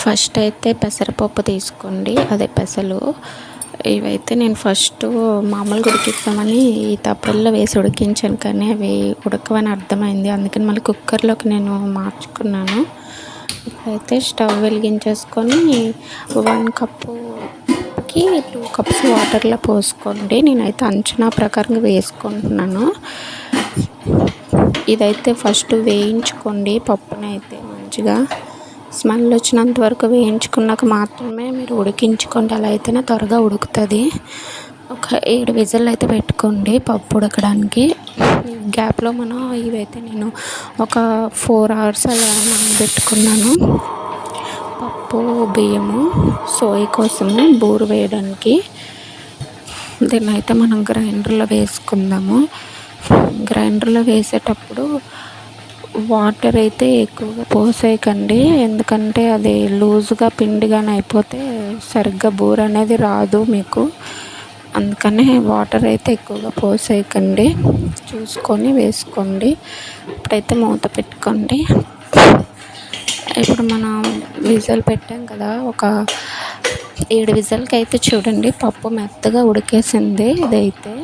First అయితే పెసరపప్పు తీసుకోండి, అదే పెసలు. ఇవైతే నేను ఫస్ట్ మామూలుగా ఉడికిద్దామని ఈ తప్పెల్లో వేసి ఉడికించాను, కానీ అవి ఉడకవని అర్థమైంది. అందుకని మళ్ళీ కుక్కర్లోకి నేను మార్చుకున్నాను. ఇప్పుడైతే స్టవ్ వెలిగించేసుకొని 1 కప్పుకి 2 కప్స్ వాటర్లో పోసుకోండి. నేనైతే అంచనా ప్రకారంగా వేసుకుంటున్నాను. ఇదైతే ఫస్ట్ వేయించుకోండి పప్పునైతే మంచిగా. స్మెల్ వచ్చినంత వరకు వేయించుకున్నాక మాత్రమే మీరు ఉడికించుకోండి, అలా అయితేనే త్వరగా ఉడుకుతుంది. ఒక 7 విజిల్ అయితే పెట్టుకోండి పప్పు ఉడకడానికి. గ్యాప్లో మనం ఇవైతే నేను ఒక 4 అవర్స్ అలా నానబెట్టుకున్నాను. పప్పు బియ్యము సోయి కోసము బూరు వేయడానికి. దీన్ని అయితే మనం గ్రైండర్లో వేసుకుందాము. గ్రైండర్లో వేసేటప్పుడు వాటర్ అయితే ఎక్కువగా పోసేయకండి, ఎందుకంటే అది లూజ్గా పిండిగానే అయిపోతే సరిగ్గా బూర అనేది రాదు మీకు. అందుకనే వాటర్ అయితే ఎక్కువగా పోసేయకండి, చూసుకొని వేసుకోండి. ఇప్పుడైతే మూత పెట్టుకోండి. ఇప్పుడు మనం విజిల్ పెట్టాం కదా, ఒక 7 విజిల్కి అయితే చూడండి పప్పు మెత్తగా ఉడికేసింది. ఇదైతే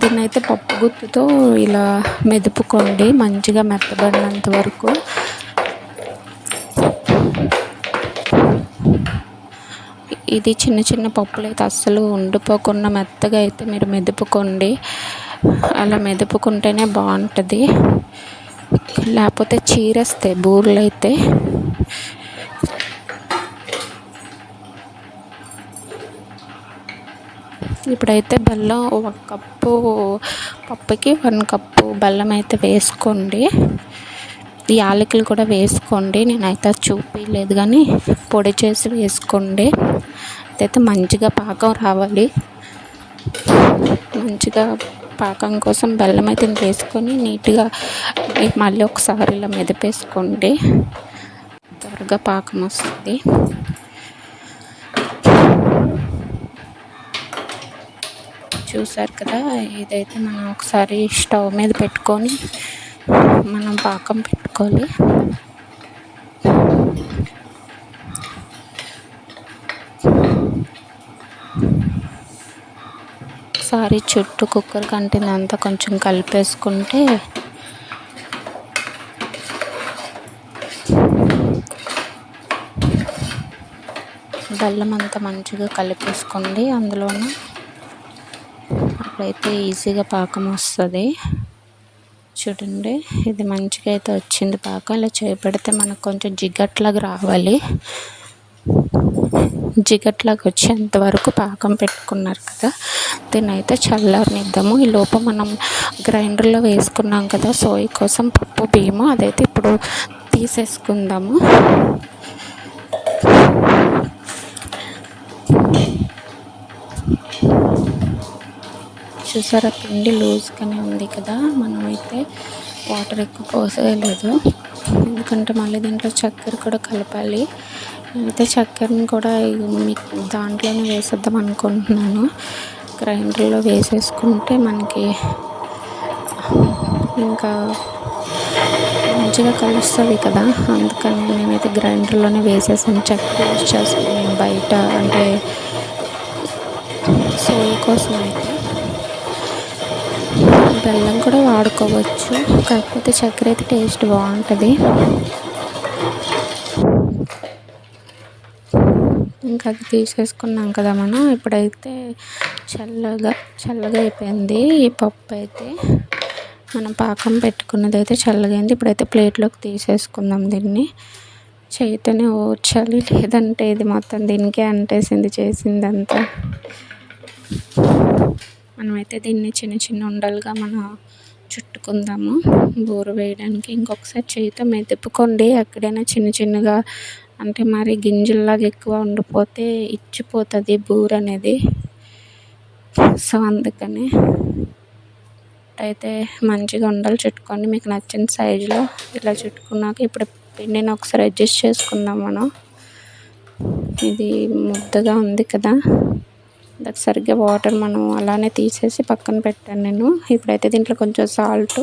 దీన్నైతే పప్పు గుత్తితో ఇలా మెదుపుకోండి మంచిగా మెత్తబడినంత వరకు. ఇది చిన్న చిన్న పప్పులు అయితే అస్సలు ఉండిపోకుండా మెత్తగా అయితే మీరు మెదుపుకోండి. అలా మెదుపుకుంటేనే బాగుంటుంది, లేకపోతే చీరేస్తాయి బూరెలు అయితే. ఇప్పుడైతే బెల్లం 1 కప్పు పప్పుకి 1 కప్పు బెల్లం అయితే వేసుకోండి. యాలకులు కూడా వేసుకోండి, నేనైతే అది చూపించలేదు కానీ పొడి చేసి వేసుకోండి. అదైతే మంచిగా పాకం రావాలి. మంచిగా పాకం కోసం బెల్లం అయితే వేసుకొని నీట్గా మళ్ళీ ఒకసారి ఇలా మెదిపేసుకోండి, త్వరగా పాకం వస్తుంది. చూసారు కదా, ఇదైతే మనం ఒకసారి స్టవ్ మీద పెట్టుకొని మనం పాకం పెట్టుకోవాలి. ఒకసారి చుట్టూ కుక్కర్ కంటిందంతా కొంచెం కలిపేసుకుంటే బెల్లం అంతా మంచిగా కలిపేసుకోండి అందులోనూ. అప్పుడైతే ఈజీగా పాకం వస్తుంది. చూడండి, ఇది మంచిగా అయితే వచ్చింది పాకం. ఇలా చేపెడితే మనకు కొంచెం జిగట్లాగా రావాలి. జిగట్లాగా వచ్చేంత వరకు పాకం పెట్టుకున్నారు కదా, దీన్ని అయితే చల్లారనిద్దాము. ఈ లోపు మనం గ్రైండర్లో వేసుకున్నాం కదా సోయి కోసం పప్పు బియ్యము, అదైతే ఇప్పుడు తీసేసుకుందాము. చూసారా, పిండి లూజ్గానే ఉంది కదా. మనమైతే వాటర్ ఎక్కువ పోసేయలేదు, ఎందుకంటే మళ్ళీ దీంట్లో చక్కెర కూడా కలపాలి. అయితే చక్కెరని కూడా మీకు దాంట్లోనే వేసేద్దాం అనుకుంటున్నాను. గ్రైండర్లో వేసేసుకుంటే మనకి ఇంకా మంచిగా కలుస్తుంది కదా, అందుకని నేనైతే గ్రైండర్లోనే వేసేసాను. చక్కెర యూజ్ చేసుకుని బయట అంటే సోయి కోసం అయితే బెల్లం కూడా వాడుకోవచ్చు, కాకపోతే చక్కెర అయితే టేస్ట్ బాగుంటుంది. ఇంకా అది తీసేసుకున్నాం కదా మనం. ఇప్పుడైతే చల్లగా అయిపోయింది ఈ పప్పు అయితే. మనం పాకం పెట్టుకున్నది అయితే చల్లగైంది. ఇప్పుడైతే ప్లేట్లోకి తీసేసుకుందాం దీన్ని. చేతితోనే ఓడ్చాలి, లేదంటే ఇది మొత్తం దీనికే అంటేసింది చేసిందంతా. మనమైతే దీన్ని చిన్న చిన్న ఉండలుగా మనం చుట్టుకుందాము బూర వేయడానికి. ఇంకొకసారి చేతితో మెదుపుకోండి ఎక్కడైనా చిన్న చిన్నగా, అంటే మరి గింజల్లాగా ఎక్కువ ఉండిపోతే ఇచ్చిపోతుంది బూర అనేది. సో అందుకని అయితే మంచిగా ఉండలు చుట్టుకోండి మీకు నచ్చిన సైజులో. ఇలా చుట్టుకున్నాక ఇప్పుడు పిండిని ఒకసారి అడ్జస్ట్ చేసుకుందాం మనం. ఇది ముద్దగా ఉంది కదా, దానికి సరిగ్గా వాటర్ మనం అలానే తీసేసి పక్కన పెట్టాను నేను. ఇప్పుడైతే దీంట్లో కొంచెం సాల్టు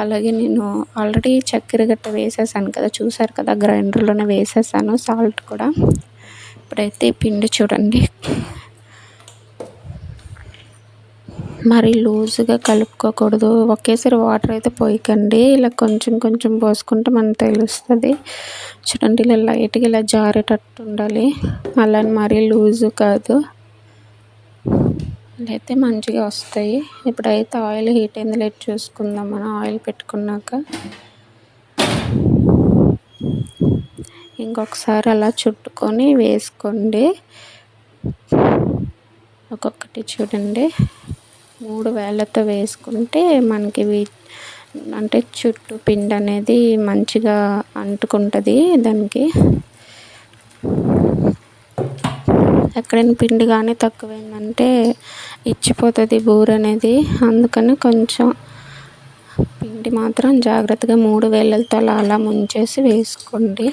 అలాగే నేను ఆల్రెడీ చక్కెర గట్ట వేసేసాను కదా, చూసారు కదా, గ్రైండర్లోనే వేసేసాను, సాల్ట్ కూడా. ఇప్పుడైతే పిండి చూడండి, మరీ లూజ్గా కలుపుకోకూడదు, ఒకేసారి వాటర్ అయితే పోయకండి, ఇలా కొంచెం కొంచెం పోసుకుంటే మనకు తెలుస్తుంది. చూడండి, ఇలా లైట్గా ఇలా జారేటట్టు ఉండాలి, అలాని మరీ లూజు కాదు, ఇలా అయితే మంచిగా వస్తాయి. ఇప్పుడైతే ఆయిల్ హీట్ అయింది లేదు చూసుకుందాం. మనం ఆయిల్ పెట్టుకున్నాక ఇంకొకసారి అలా చుట్టుకొని వేసుకోండి. ఒక్కొక్కటి చూడండి, 3 వేళ్ళతో వేసుకుంటే మనకి అంటే చుట్టూ పిండి అనేది మంచిగా అంటుకుంటుంది దానికి. ఎక్కడైనా పిండి కానీ తక్కువైందంటే ఇచ్చిపోతుంది బూర అనేది, అందుకని కొంచెం పిండి మాత్రం జాగ్రత్తగా 3 వేళ్ళతో అలా ముంచేసి వేసుకోండి.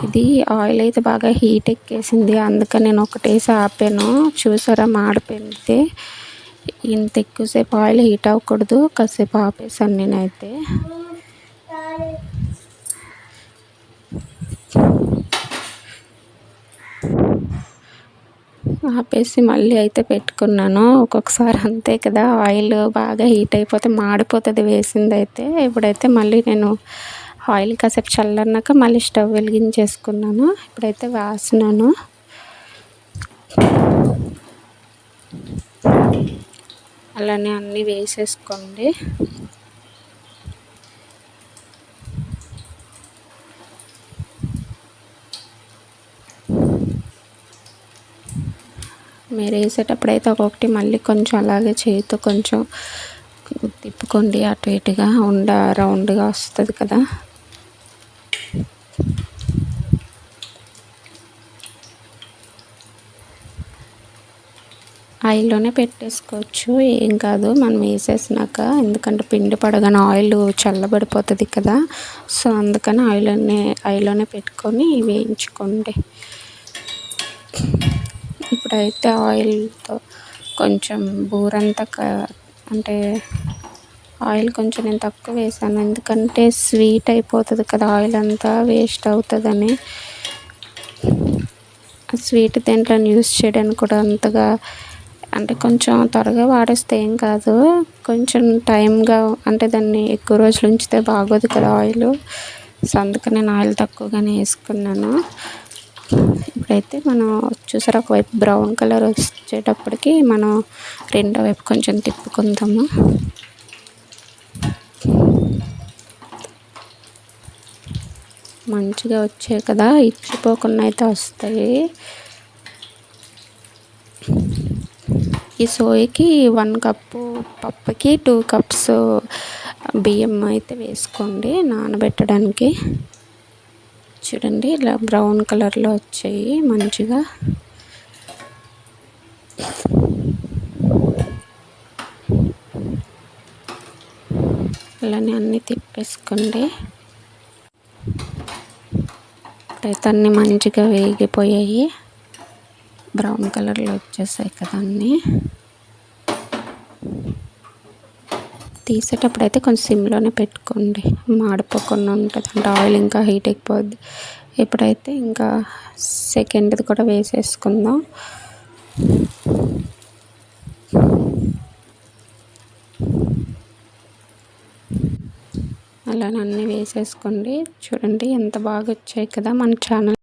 ఇది ఆయిల్ అయితే బాగా హీట్ ఎక్కేసింది, అందుకని నేను ఒకటేసి ఆపాను. చూసారా మాడిపోయింది. ఇంత ఎక్కువసేపు ఆయిల్ హీట్ అవ్వకూడదు, కాసేపు ఆపేసాను నేనైతే. ఆపేసి మళ్ళీ అయితే పెట్టుకున్నాను. ఒక్కొక్కసారి అంతే కదా, ఆయిల్ బాగా హీట్ అయిపోతే మాడిపోతుంది వేసిందైతే. ఇప్పుడైతే మళ్ళీ నేను ఆయిల్ కాసేపు చల్లన్నాక మళ్ళీ స్టవ్ వెలిగించేసుకున్నాను. ఇప్పుడైతే వేస్తున్నాను. అలానే అన్నీ వేసేసుకోండి. మీరు వేసేటప్పుడు అయితే ఒక్కొక్కటి మళ్ళీ కొంచెం అలాగే చేతితో కొంచెం తిప్పుకోండి, అటు ఇటుగా రౌండ్గా వస్తుంది కదా. ఆయిల్లోనే పెట్టేసుకోవచ్చు, ఏం కాదు మనం వేసేసినాక, ఎందుకంటే పిండి పడగానే ఆయిల్ చల్లబడిపోతుంది కదా, సో అందుకని ఆయిల్లోనే పెట్టుకొని వేయించుకోండి. ఇప్పుడైతే ఆయిల్తో కొంచెం బూరంతా అంటే ఆయిల్ కొంచెం నేను తక్కువ వేసాను, ఎందుకంటే స్వీట్ అయిపోతుంది కదా, ఆయిల్ అంతా వేస్ట్ అవుతుందని. స్వీట్ దేంట్లో యూస్ చేయడానికి కూడా అంతగా అంటే కొంచెం త్వరగా వాడేస్తే ఏం కాదు, కొంచెం టైంగా అంటే దాన్ని ఎక్కువ రోజులు ఉంచితే బాగోదు కదా ఆయిల్, సో అందుకని నేను ఆయిల్ తక్కువగానే వేసుకున్నాను. ఇప్పుడైతే మనం చూసారా, ఒకవైపు బ్రౌన్ కలర్ వచ్చేటప్పటికి మనం రెండో వైపు కొంచెం తిప్పుకుందాము. మంచిగా వచ్చాయి కదా, ఇచ్చిపోకుండా అయితే వస్తాయి. ఈ సోయకి 1 కప్పు పప్పుకి 2 కప్స్ బియ్యం అయితే వేసుకోండి నానబెట్టడానికి. చూడండి, ఇలా బ్రౌన్ కలర్లో వచ్చాయి మంచిగా. అలానే అన్నీ తిప్పేసుకోండి. అయితే అన్నీ మంచిగా వేగిపోయాయి, బ్రౌన్ కలర్లో వచ్చేసాయి కదా అన్నీ. తీసేటప్పుడు అయితే కొంచెం సిమ్లోనే పెట్టుకోండి, మాడిపోకుండా ఉంటుంది, అంటే ఆయిల్ ఇంకా హీట్ అయిపోద్ది. ఇప్పుడైతే ఇంకా సెకండ్ది కూడా వేసేసుకుందాం. అలానే అన్నీ వేసేసుకోండి. చూడండి ఎంత బాగా వచ్చాయి కదా. మన ఛానల్